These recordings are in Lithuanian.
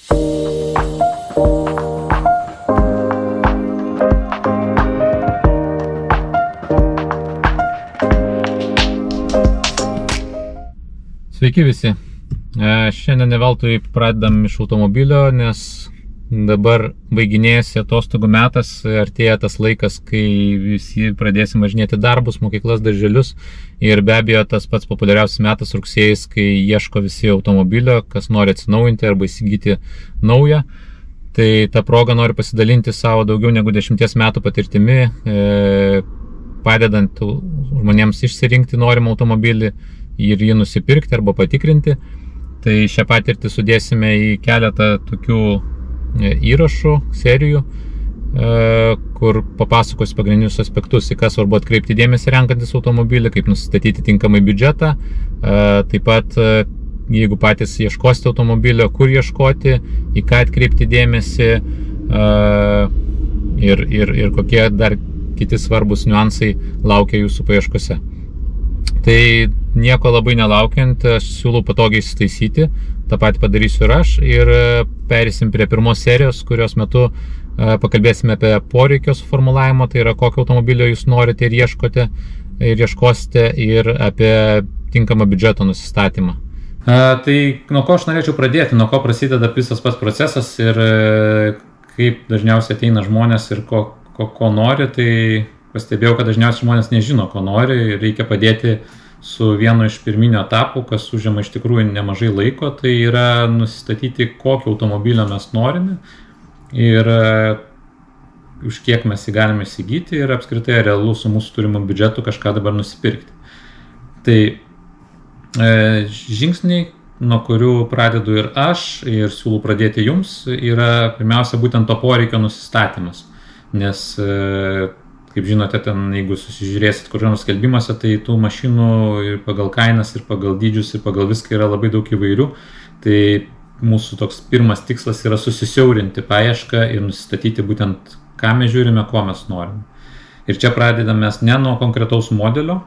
Sveiki visi. Šiandien ne veltui pradedam iš automobilio, nes dabar baiginėjasi atostogų metas, artėja tas laikas, kai visi pradėsim važinėti darbus, mokyklas, darželius ir be abejo tas pats populiariausias metas rugsėjais, kai ieško visi automobilio, kas nori atsinaujinti arba įsigyti naują. Tai tą progą noriu pasidalinti savo daugiau negu 10 metų patirtimi, padedant žmonėms išsirinkti norimą automobilį ir jį nusipirkti arba patikrinti. Tai šią patirtį sudėsime į keletą tokių įrašų, serijų, kur papasakosiu pagrindinius aspektus, į ką svarbu atkreipti dėmesį renkantis automobilį, kaip nusistatyti tinkamai biudžetą, taip pat jeigu patys ieškosite automobilio, kur ieškoti, į ką atkreipti dėmesį ir kokie dar kiti svarbus niuansai laukia jūsų paieškose. Tai nieko labai nelaukiant, aš siūlau patogiai įsitaisyti, tą patį padarysiu ir aš ir perėsim prie pirmos serijos, kurios metu pakalbėsime apie poreikio suformulavimą, tai yra kokio automobilio jūs norite ir ieškosite ir apie tinkamą biudžeto nusistatymą. Tai nuo ko aš norėčiau pradėti, nuo ko prasideda visas pats procesas ir kaip dažniausiai ateina žmonės ir ko nori, tai pastebėjau, kad dažniausiai žmonės nežino, ko nori ir reikia padėti su vienu iš pirminio etapų, kas užima iš tikrųjų nemažai laiko, tai yra nusistatyti, kokio automobilio mes norime ir už kiek mes jį galime įsigyti ir apskritai realu su mūsų turimu biudžetu kažką dabar nusipirkti. Tai žingsniai, nuo kurių pradedu ir aš ir siūlau pradėti jums, yra pirmiausia būtent to poreikio nusistatymas, nes kaip žinote, ten, jeigu susižiūrėsit kur nors skelbimuose, tai tų mašinų ir pagal kainas, ir pagal dydžius, ir pagal viską yra labai daug įvairių. Tai mūsų toks pirmas tikslas yra susisiaurinti paiešką ir nusistatyti būtent, ką mes žiūrime, ko mes norime. Ir čia pradedame mes ne nuo konkretaus modelio,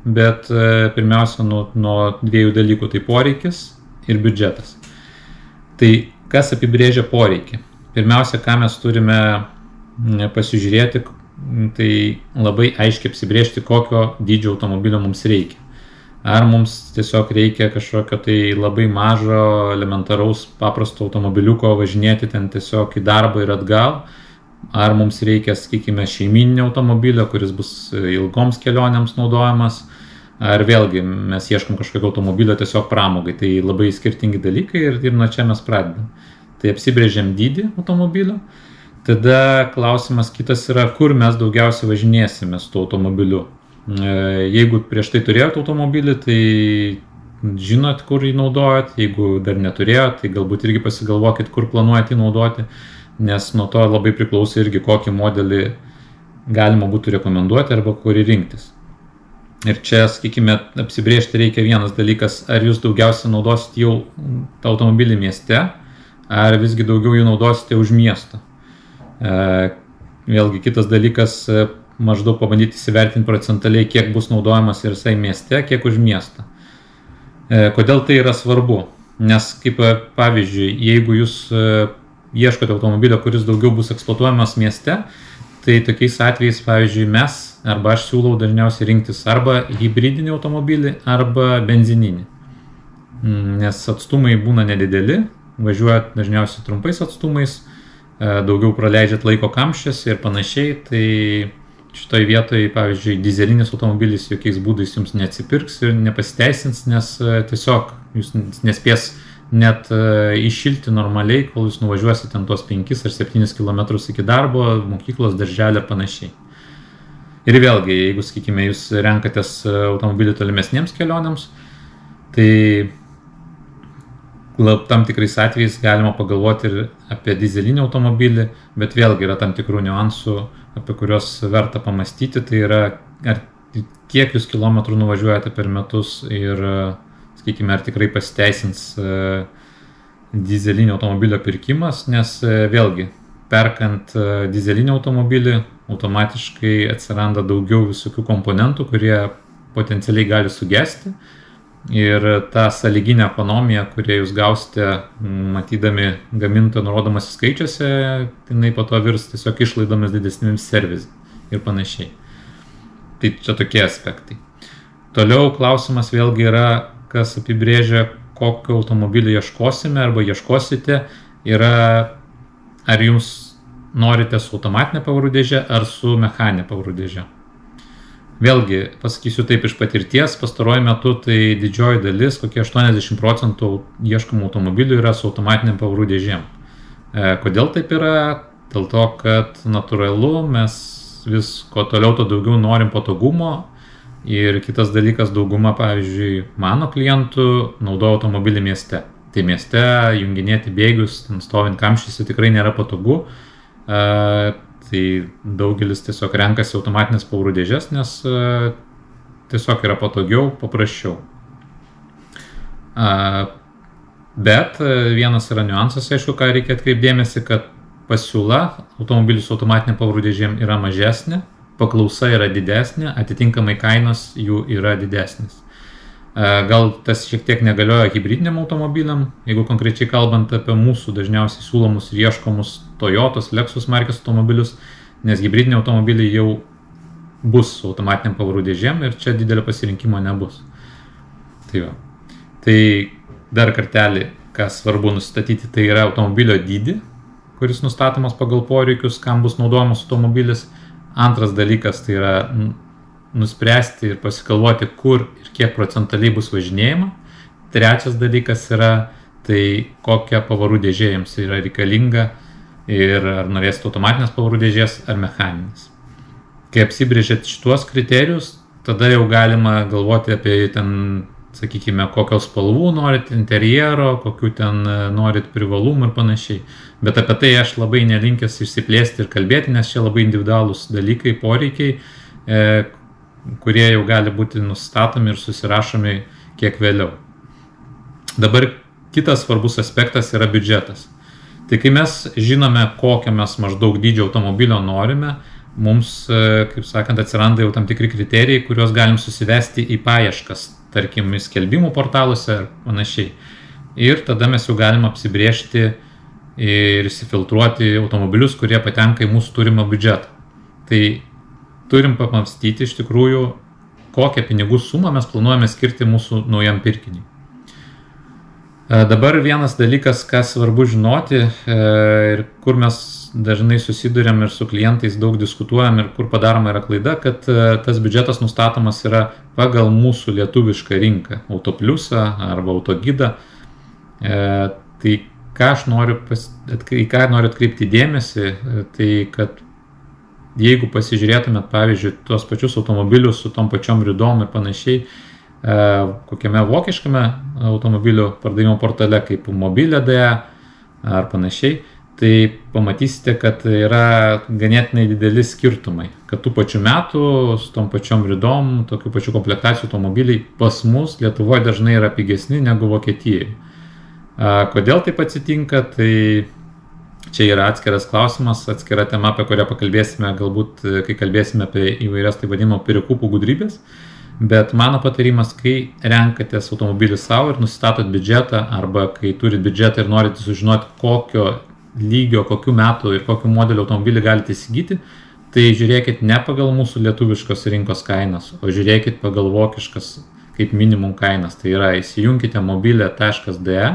bet pirmiausia nuo dviejų dalykų, tai poreikis ir biudžetas. Tai kas apibrėžia poreikį? Pirmiausia, ką mes turime pasižiūrėti, tai labai aiškiai apsibrėžti, kokio dydžio automobilio mums reikia. Ar mums tiesiog reikia kažkokio tai labai mažo, elementaraus, paprasto automobiliuko važinėti ten tiesiog į darbą ir atgal, ar mums reikia, sakykime, šeimyninio automobilio, kuris bus ilgoms kelionėms naudojamas, ar vėlgi mes ieškom kažkokio automobilio tiesiog pramogai. Tai labai skirtingi dalykai ir nuo čia mes pradedam. Tai apsibrėžiam dydį automobilio. Tada klausimas kitas yra, kur mes daugiausiai važinėsime su tuo automobiliu. Jeigu prieš tai turėjot automobilį, tai žinot, kur jį naudojat. Jeigu dar neturėjot, tai galbūt irgi pasigalvokit, kur planuojat jį naudoti, nes nuo to labai priklauso irgi, kokį modelį galima būtų rekomenduoti arba kurį rinktis. Ir čia, sakykime, apsibrėžti reikia vienas dalykas, ar jūs daugiausiai naudosit jau tą automobilį mieste, ar visgi daugiau jį naudosite už miesto. Vėlgi kitas dalykas, maždaug pabandyti įsivertinti procentaliai, kiek bus naudojamas ir jisai mieste, kiek už miestą. Kodėl tai yra svarbu? Nes kaip pavyzdžiui, jeigu jūs ieškote automobilio, kuris daugiau bus eksploatuojamas mieste, tai tokiais atvejais, pavyzdžiui, mes arba aš siūlau dažniausiai rinktis arba hibridinį automobilį arba benzininį. Nes atstumai būna nedideli, važiuojat dažniausiai trumpais atstumais, daugiau praleidžiat laiko kamščiuose ir panašiai, tai šitoj vietoje, pavyzdžiui, dizelinis automobilis jokiais būdais jums neatsipirks ir nepasiteisins, nes tiesiog jūs nespės net iššilti normaliai, kol jūs nuvažiuosite ten tuos 5 ar 7 km iki darbo, mokyklos, darželio ir panašiai. Ir vėlgi, jeigu, sakykime, jūs renkatės automobilį tolimesniems kelionėms, tai tam tikrais atvejais galima pagalvoti ir apie dizelinį automobilį, bet vėlgi yra tam tikrų niuansų, apie kuriuos verta pamastyti. Tai yra, kiek jūs kilometrų nuvažiuojate per metus ir, sakykime, ar tikrai pasiteisins dizelinio automobilio pirkimas, nes vėlgi, perkant dizelinį automobilį, automatiškai atsiranda daugiau visokių komponentų, kurie potencialiai gali sugesti. ir ta sąlyginė ekonomija, kurią jūs gausite matydami gamintoją nurodomas skaičiuose, jinai po to virs tiesiog išlaidomis didesnėms servizai ir panašiai. Tai čia tokie aspektai. Toliau klausimas vėlgi yra, kas apibrėžia, kokio automobilio ieškosime arba ieškosite, yra ar jums norite su automatinė pavarų dėže ar su mechaninė pavarų dėže. Vėlgi, pasakysiu taip iš patirties, pastaruoju metu tai didžioji dalis, kokie 80% ieškomų automobilių yra su automatinėm pavarų dėžėm. Kodėl taip yra? Dėl to, kad natūralu, mes vis ko toliau, to daugiau norim patogumo. Ir kitas dalykas, dauguma, pavyzdžiui, mano klientų naudoja automobilį mieste. Tai mieste junginėti bėgius, ten stovint kamščiuose tikrai nėra patogu. Tai daugelis tiesiog renkasi automatinės pavarų dėžes, nes tiesiog yra patogiau, paprasčiau. Bet vienas yra niuansas, aišku, ką reikia atkreipdėmėsi, kad pasiūla automobilių su automatinė pavarų dėžėm yra mažesnė, paklausa yra didesnė, atitinkamai kainos jų yra didesnis. Gal tas šiek tiek negalioja hibridiniam automobiliam, jeigu konkrečiai kalbant apie mūsų dažniausiai siūlomus ir ieškomus Toyotos, Lexus markės automobilius, nes hibridiniai automobiliai jau bus su automatiniam pavarų dėžėm ir čia didelio pasirinkimo nebus. Tai dar kartelį, ką svarbu nustatyti, tai yra automobilio dydį, kuris nustatomas pagal poreikius, kam bus naudojamas automobilis. Antras dalykas tai yra nuspręsti ir pasikalvoti, kur ir kiek procentaliai bus važinėjama. Trečias dalykas yra, tai kokia pavarų dėžė jums yra reikalinga ir ar norėsite automatinės pavarų dėžės ar mechaninės. Kai apsibrėžėt šituos kriterijus, tada jau galima galvoti apie ten, sakykime, kokios spalvų norit interjero, kokių ten norit privalumų ir panašiai. Bet apie tai aš labai nelinkęs išsiplėsti ir kalbėti, nes čia labai individualūs dalykai, poreikiai, kurie jau gali būti nustatomi ir susirašomi kiek vėliau. Dabar kitas svarbus aspektas yra biudžetas. Tai kai mes žinome, kokią mes maždaug dydžio automobilio norime, mums, kaip sakant, atsiranda jau tam tikri kriterijai, kuriuos galim susivesti į paieškas, tarkim, skelbimų portaluose ar panašiai. Ir tada mes jau galim apsibrėžti ir įsifiltruoti automobilius, kurie patenka į mūsų turimą biudžetą. Tai turim pamastyti iš tikrųjų, kokią pinigų sumą mes planuojame skirti mūsų naujam pirkiniui. Dabar vienas dalykas, ką svarbu žinoti ir kur mes dažnai susiduriam ir su klientais daug diskutuojam ir kur padaroma yra klaida, kad tas biudžetas nustatomas yra pagal mūsų lietuvišką rinką, Autopliusą arba Autogidą. Tai ką aš noriu atkreipti dėmesį, tai kad jeigu pasižiūrėtumėt, pavyzdžiui, tuos pačius automobilius su tom pačiom rydom ir panašiai, kokiame vokiškame automobilių pardavimo portale kaip Mobilė.de ar panašiai, tai pamatysite, kad yra ganėtinai dideli skirtumai, kad tų pačių metų su tom pačiom rydom, tokių pačių komplektacijų automobiliai pas mus Lietuvoje dažnai yra pigesni negu Vokietijoje. Kodėl taip atsitinka, tai čia yra atskiras klausimas, atskira tema, apie kurią pakalbėsime galbūt, kai kalbėsime apie įvairias tai vadinamo pirikūpų gudrybės. Bet mano patarimas, kai renkatės automobilį savo ir nusistatot biudžetą, arba kai turit biudžetą ir norite sužinoti, kokio lygio, kokių metų ir kokių modelių automobilį galite įsigyti, tai žiūrėkit ne pagal mūsų lietuviškos rinkos kainas, o žiūrėkit pagal vokiškas kaip minimum kainas. Tai yra, įsijunkite mobilė.de,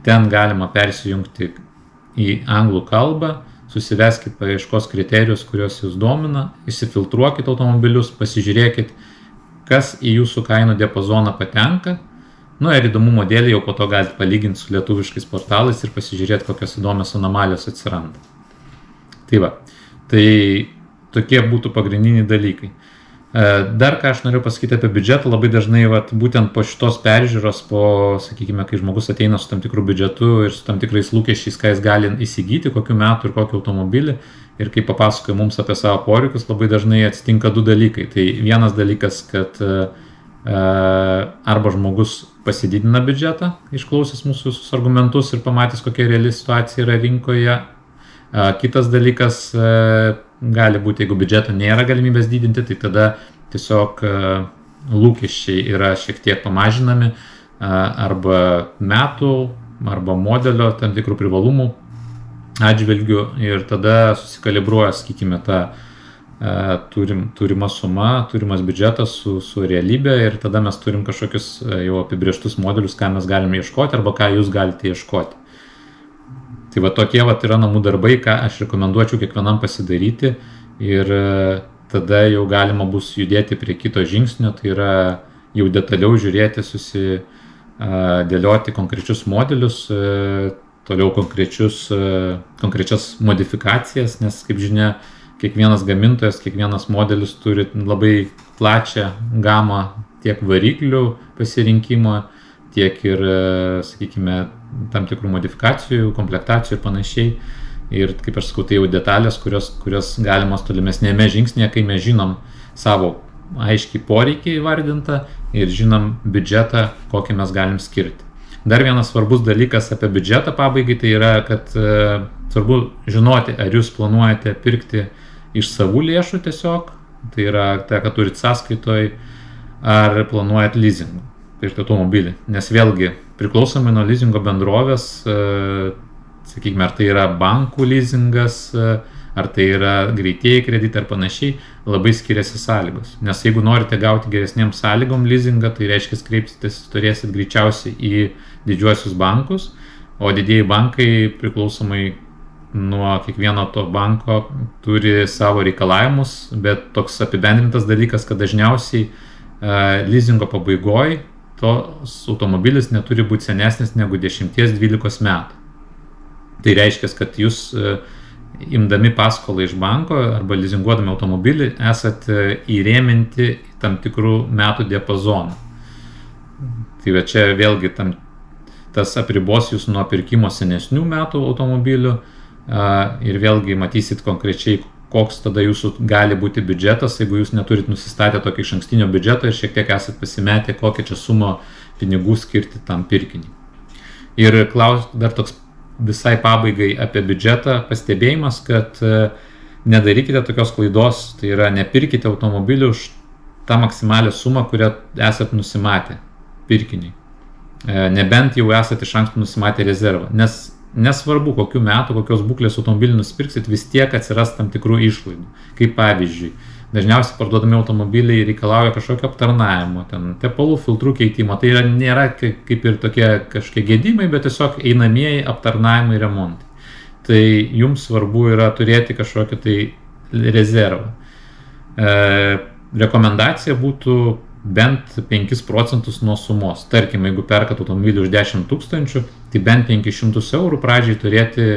ten galima persijungti į anglų kalbą, susiveskit paieškos kriterijus, kuriuos jūs domina, įsifiltruokit automobilius, pasižiūrėkit, kas į jūsų kainų diapazoną patenka. Ir įdomumo dėlį jau po to galite palyginti su lietuviškais portalais ir pasižiūrėti, kokios įdomios anomalijos atsiranda. Tai tokie būtų pagrindiniai dalykai. Dar ką aš noriu pasakyti apie biudžetą, labai dažnai būtent po šitos peržiūros, sakykime, kai žmogus ateina su tam tikru biudžetu ir su tam tikrais lūkesčiais, ką jis gali įsigyti, kokiu metu ir kokį automobilį, ir kai papasakoja mums apie savo poreikius, labai dažnai atsitinka du dalykai. Tai vienas dalykas, kad arba žmogus pasididina biudžetą, išklausęs mūsų argumentus ir pamatęs, kokia reali situacija yra rinkoje. Kitas dalykas gali būti, jeigu biudžeto nėra galimybės didinti, tai tada tiesiog lūkesčiai yra šiek tiek pamažinami arba metų, arba modelio tam tikrų privalumų atžvilgių ir tada susikalibruoja, sakykime, ta turima suma, turimas biudžetas su realybė ir tada mes turim kažkokius jau apibrieštus modelius, ką mes galime ieškoti arba ką jūs galite ieškoti. Tai va tokie va yra namų darbai, ką aš rekomenduočiau kiekvienam pasidaryti ir tada jau galima bus judėti prie kito žingsnio, tai yra jau detaliau žiūrėti, susidėlioti konkrečius modelius, toliau konkrečias modifikacijas, nes kaip žinia, kiekvienas gamintojas, kiekvienas modelis turi labai plačią gamą tiek variklių pasirinkimo, tiek ir, sakykime, tam tikrų modifikacijų, komplektacijų ir panašiai. Ir kaip aš sakau, tai jau detalės, kurios galimos tolimesnėme žingsnėje, kai mes žinom savo aiškiai poreikį įvardintą ir žinom biudžetą, kokį mes galim skirti. Dar vienas svarbus dalykas apie biudžetą pabaigai, tai yra, kad svarbu žinoti, ar jūs planuojate pirkti iš savų lėšų tiesiog, tai yra tai, kad turit sąskaitoj, ar planuojat leasingą, pirkti automobilį. Nes vėlgi, priklausomai nuo leasingo bendrovės, sakykime, ar tai yra bankų leasingas, ar tai yra greitieji kreditai ar panašiai, labai skiriasi sąlygos. Nes jeigu norite gauti geresnėm sąlygom leasingą, tai reiškia kreipsitės, turėsit greičiausiai į didžiuosius bankus, o didieji bankai priklausomai nuo kiekvieno to banko turi savo reikalavimus, bet toks apibendrintas dalykas, kad dažniausiai leasingo pabaigoj tos automobilis neturi būti senesnis negu 10-12 metų. Tai reiškia, kad jūs imdami paskolą iš banko arba leasinguodami automobilį esate įrėminti į tam tikrų metų diapazoną. Tai va čia vėlgi tas apribos jūs nuo pirkimo senesnių metų automobilių ir vėlgi matysit konkrečiai, koks tada jūsų gali būti biudžetas, jeigu jūs neturit nusistatę tokį išankstinio biudžeto ir šiek tiek esat pasimetę, kokią čia sumą pinigų skirti tam pirkiniui. Ir dar toks visai pabaigai apie biudžetą pastebėjimas, kad nedarykite tokios klaidos, tai yra nepirkite automobilių už tą maksimalią sumą, kurią esat nusimatę pirkiniui. Nebent jau esat iš anksto nusimatę rezervą, nes nesvarbu, kokių metų, kokios būklės automobilį nusipirksit, vis tiek atsiras tam tikrų išlaidų. Kaip pavyzdžiui, dažniausiai parduodami automobiliai reikalauja kažkokio aptarnavimo, ten tepalų filtrų keitimo, tai nėra kaip ir tokie kažkokie gedimai, bet tiesiog einamieji aptarnavimai, remontai. Tai jums svarbu yra turėti kažkokį tai rezervą. Rekomendacija būtų bent 5 procentus nuo sumos. Tarkim, jeigu perkat automobilį už 10 000, tai bent 500 eurų pradžiai turėti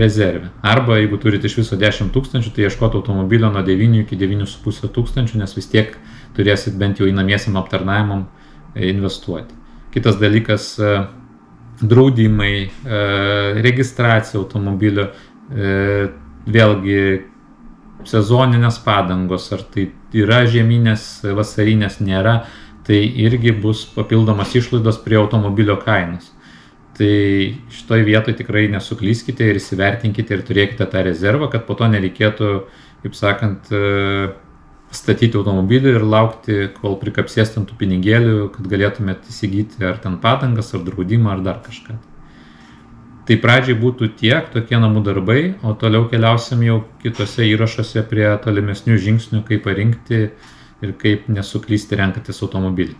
rezervę. Arba jeigu turite iš viso 10 000, tai ieškoti automobilio nuo 9 iki 9,5 tūkstančių, nes vis tiek turėsit bent jau einamiesiam aptarnavimam investuoti. Kitas dalykas - draudimai, registracija automobilio, vėlgi sezoninės padangos, ar tai yra žieminės, vasarinės nėra, tai irgi bus papildomas išlaidos prie automobilio kainos. Tai šitoj vietoj tikrai nesuklyskite ir įsivertinkite ir turėkite tą rezervą, kad po to nereikėtų, kaip sakant, statyti automobilį ir laukti, kol prikapsės ten tų pinigėlių, kad galėtumėte įsigyti ar ten padangas, ar draudimą, ar dar kažką. Tai pradžiai būtų tiek, tokie namų darbai, o toliau keliausim jau kitose įrašuose prie tolimesnių žingsnių, kaip parinkti ir kaip nesuklysti renkantis automobilį.